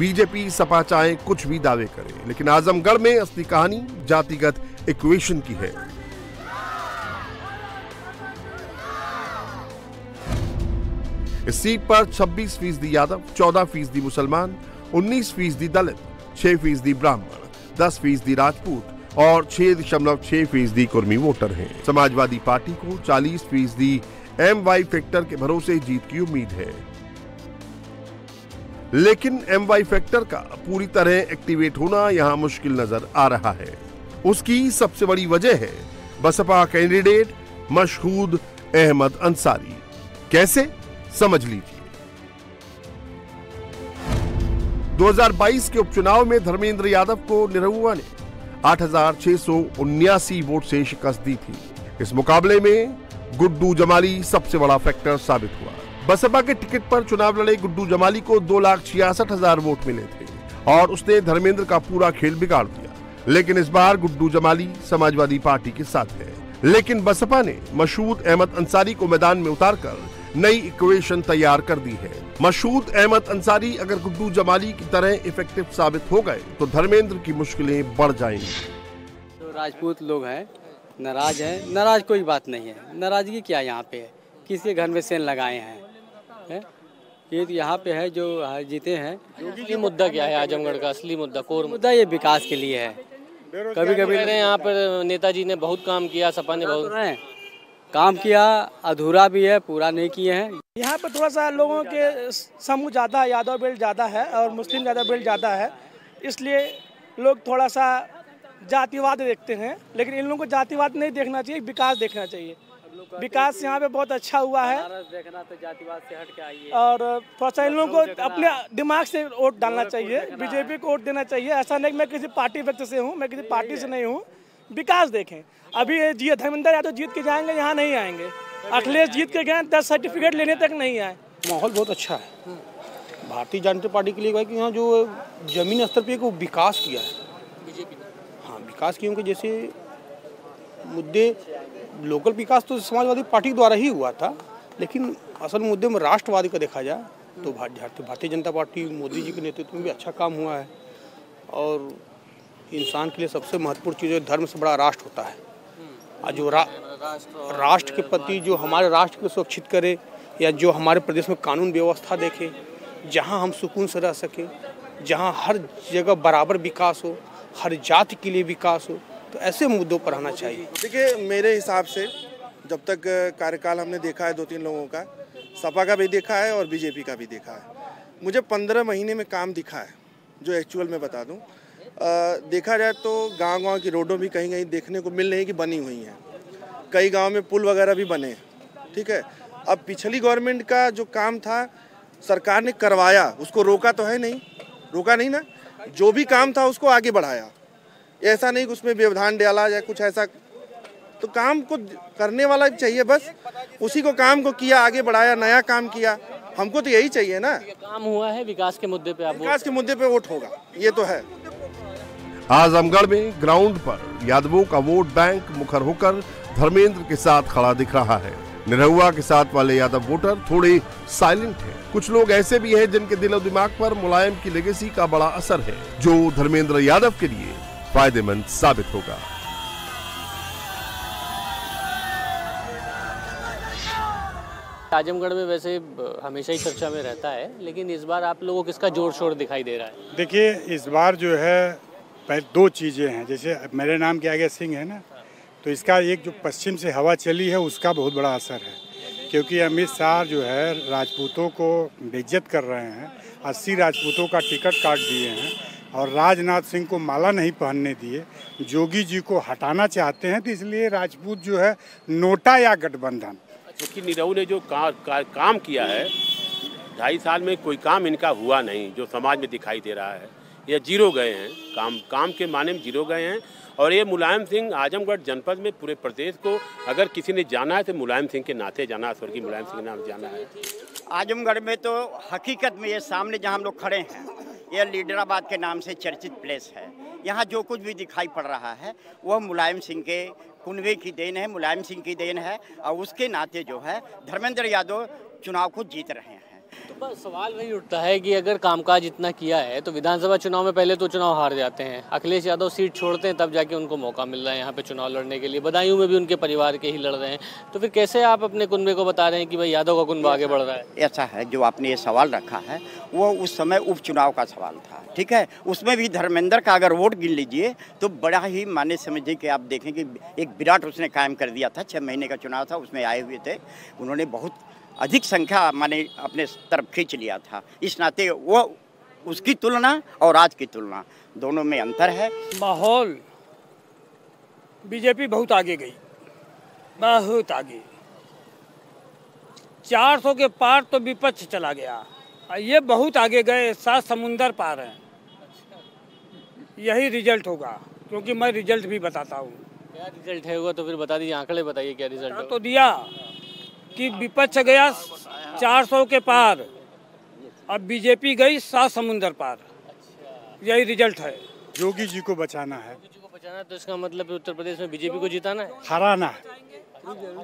BJP Sapa चाहे कुछ भी दावे करे, लेकिन आजमगढ़ में असली कहानी जातिगत इक्वेशन की है। इस सीट पर 26% यादव, 14% मुसलमान, 19% दलित, 6% ब्राह्मण, 10% राजपूत और 6.6% कुर्मी वोटर हैं। समाजवादी पार्टी को 40% MY फैक्टर के भरोसे जीत की उम्मीद है, लेकिन MY फैक्टर का पूरी तरह एक्टिवेट होना यहां मुश्किल नजर आ रहा है। उसकी सबसे बड़ी वजह है बसपा कैंडिडेट मशहूद अहमद अंसारी। कैसे, समझ लीजिए। 2022 के उपचुनाव में धर्मेंद्र यादव को निरहुआ ने 8,679 वोट से शिकस्त दी थी। इस मुकाबले में गुड्डू जमाली सबसे बड़ा फैक्टर साबित हुआ। बसपा के टिकट पर चुनाव लड़े गुड्डू जमाली को 2,66,000 वोट मिले थे और उसने धर्मेंद्र का पूरा खेल बिगाड़ दिया। लेकिन इस बार गुड्डू जमाली समाजवादी पार्टी के साथ है, लेकिन बसपा ने मशहूद अहमद अंसारी को मैदान में उतारकर नई इक्वेशन तैयार कर दी है। मशहूद अहमद अंसारी अगर गुड्डू जमाली की तरह इफेक्टिव साबित हो गए तो धर्मेंद्र की मुश्किलें बढ़ जाएंगी। तो राजपूत लोग हैं, नाराज हैं। नाराज कोई बात नहीं है, नाराजगी क्या यहाँ पे है? किसके घर में सेन लगाए हैं? ये तो यहाँ पे है जो जीते हैं। असली मुद्दा क्या है आजमगढ़ का? असली मुद्दा, कोर मुद्दा ये विकास के लिए है। कभी कभी यहाँ पर नेताजी ने बहुत काम किया, सपा ने बहुत काम किया, अधूरा भी है, पूरा नहीं किए हैं। यहाँ पर थोड़ा सा लोगों के समूह ज़्यादा, यादव बेल्ट ज़्यादा है और मुस्लिम ज़्यादा बेल्ट ज़्यादा है, इसलिए लोग थोड़ा सा जातिवाद देखते हैं। लेकिन इन लोगों को जातिवाद नहीं देखना चाहिए, विकास देखना चाहिए। विकास यहाँ पे बहुत अच्छा हुआ है देखना तो जातिवाद से हट के आइए। और थोड़ा सा इन लोगों को अपने दिमाग से वोट डालना चाहिए, बीजेपी को वोट देना चाहिए। ऐसा नहीं कि मैं किसी पार्टी व्यक्ति से हूँ, मैं किसी पार्टी से नहीं हूँ। विकास देखें। अभी ये धर्मेंद्र यादव जीत के जाएंगे, यहाँ नहीं आएंगे। अखिलेश जीत के गए, 10 सर्टिफिकेट लेने तक नहीं आए। माहौल बहुत अच्छा है भारतीय जनता पार्टी के लिए कि यहाँ जो जमीनी स्तर पे को विकास किया है बीजेपी ने। हाँ, विकास किया, क्योंकि जैसे मुद्दे लोकल विकास तो समाजवादी पार्टी द्वारा ही हुआ था, लेकिन असल मुद्दे में राष्ट्रवादी का देखा जाए तो भारतीय जनता पार्टी मोदी जी के नेतृत्व में भी अच्छा काम हुआ है। और इंसान के लिए सबसे महत्वपूर्ण चीज़ है, धर्म से बड़ा राष्ट्र होता है। और जो राष्ट्र के प्रति जो हमारे राष्ट्र को सुरक्षित करे, या जो हमारे प्रदेश में कानून व्यवस्था देखे, जहां हम सुकून से रह सके, जहां हर जगह बराबर विकास हो, हर जाति के लिए विकास हो, तो ऐसे मुद्दों पर आना चाहिए। देखिए, मेरे हिसाब से जब तक कार्यकाल हमने देखा है 2-3 लोगों का, सपा का भी देखा है और बीजेपी का भी देखा है, मुझे 15 महीने में काम दिखा है। जो एक्चुअल में बता दूं, देखा जाए तो गांव-गांव की रोडों भी कहीं-कहीं देखने को मिल रही कि बनी हुई हैं। कई गांव में पुल वगैरह भी बने, ठीक है। अब पिछली गवर्नमेंट का जो काम था सरकार ने करवाया, उसको रोका तो है नहीं, रोका नहीं ना, जो भी काम था उसको आगे बढ़ाया। ऐसा नहीं कि उसमें व्यवधान डाला या कुछ ऐसा, तो काम को करने वाला चाहिए, बस उसी को काम को किया, आगे बढ़ाया, नया काम किया। हमको तो यही चाहिए ना। काम हुआ है विकास के मुद्दे पे, विकास के मुद्दे पे वोट होगा, ये तो है। आजमगढ़ में ग्राउंड पर यादवों का वोट बैंक मुखर होकर धर्मेंद्र के साथ खड़ा दिख रहा है। निरहुआ के साथ वाले यादव वोटर थोड़े साइलेंट हैं। कुछ लोग ऐसे भी हैं जिनके दिलो दिमाग पर मुलायम की लेगेसी का बड़ा असर है, जो धर्मेंद्र यादव के लिए फायदेमंद साबित होगा। आजमगढ़ में वैसे हमेशा ही चर्चा में रहता है, लेकिन इस बार आप लोगों को किसका जोर शोर दिखाई दे रहा है? देखिए, इस बार जो है दो चीज़ें हैं। जैसे मेरे नाम के आगे सिंह है ना, तो इसका एक जो पश्चिम से हवा चली है उसका बहुत बड़ा असर है, क्योंकि अमित शाह जो है राजपूतों को बेइज्जत कर रहे हैं। 80 राजपूतों का टिकट काट दिए हैं और राजनाथ सिंह को माला नहीं पहनने दिए। जोगी जी को हटाना चाहते हैं, तो इसलिए राजपूत जो है नोटा या गठबंधन। क्योंकि निरहू ने जो काम किया है 2.5 साल में, कोई काम इनका हुआ नहीं जो समाज में दिखाई दे रहा है। ये जीरो गए हैं, काम के माने में जीरो गए हैं। और ये मुलायम सिंह आजमगढ़ जनपद में पूरे प्रदेश को अगर किसी ने जाना है तो मुलायम सिंह के नाते जाना है, स्वर्गीय मुलायम सिंह के नाम जाना है। आजमगढ़ में तो हकीकत में ये सामने जहाँ हम लोग खड़े हैं, यह लीडराबाद के नाम से चर्चित प्लेस है। यहाँ जो कुछ भी दिखाई पड़ रहा है वह मुलायम सिंह के कुनबे की देन है, मुलायम सिंह की देन है। और उसके नाते जो है धर्मेंद्र यादव चुनाव को जीत रहे हैं। तो बस सवाल वही उठता है कि अगर कामकाज इतना किया है तो विधानसभा चुनाव में पहले तो चुनाव हार जाते हैं, अखिलेश यादव सीट छोड़ते हैं, तब जाके उनको मौका मिल रहा है यहाँ पे चुनाव लड़ने के लिए। बदायूं में भी उनके परिवार के ही लड़ रहे हैं, तो फिर कैसे आप अपने कुनबे को बता रहे हैं कि भाई यादव का कुनबा आगे बढ़ रहा है? ऐसा है, जो आपने ये सवाल रखा है वो उस समय उपचुनाव का सवाल था, ठीक है। उसमें भी धर्मेंद्र का अगर वोट गिन लीजिए तो बड़ा ही माने समझिए कि आप देखें कि एक विराट उसने कायम कर दिया था। 6 महीने का चुनाव था, उसमें आए हुए थे, उन्होंने बहुत अधिक संख्या माने अपने तरफ खींच लिया था। इस नाते वो उसकी तुलना और आज की तुलना दोनों में अंतर है। माहौल बीजेपी बहुत आगे गई, बहुत आगे। 400 के पार तो विपक्ष चला गया, ये बहुत आगे गए, 7 समुंदर पार हैं। यही रिजल्ट होगा, क्योंकि मैं रिजल्ट भी बताता हूँ। क्या रिजल्ट है होगा तो फिर बता दीजिए, आंकड़े बताइए क्या रिजल्ट है। तो दिया कि विपक्ष गया 400 के पार, अब बीजेपी गई 7 समुंदर पार। यही रिजल्ट है। योगी जी को बचाना है। योगी जी को बचाना, तो इसका मतलब उत्तर प्रदेश में बीजेपी को जिताना है, हराना है।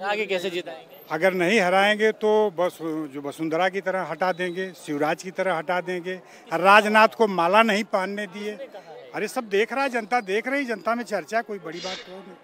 आगे कैसे जिताएंगे? अगर नहीं हराएंगे तो बस जो वसुंधरा की तरह हटा देंगे, शिवराज की तरह हटा देंगे। राजनाथ को माला नहीं पहनने दिए। अरे सब देख रहा है, जनता देख रही, जनता में चर्चा, कोई बड़ी बात तो नहीं।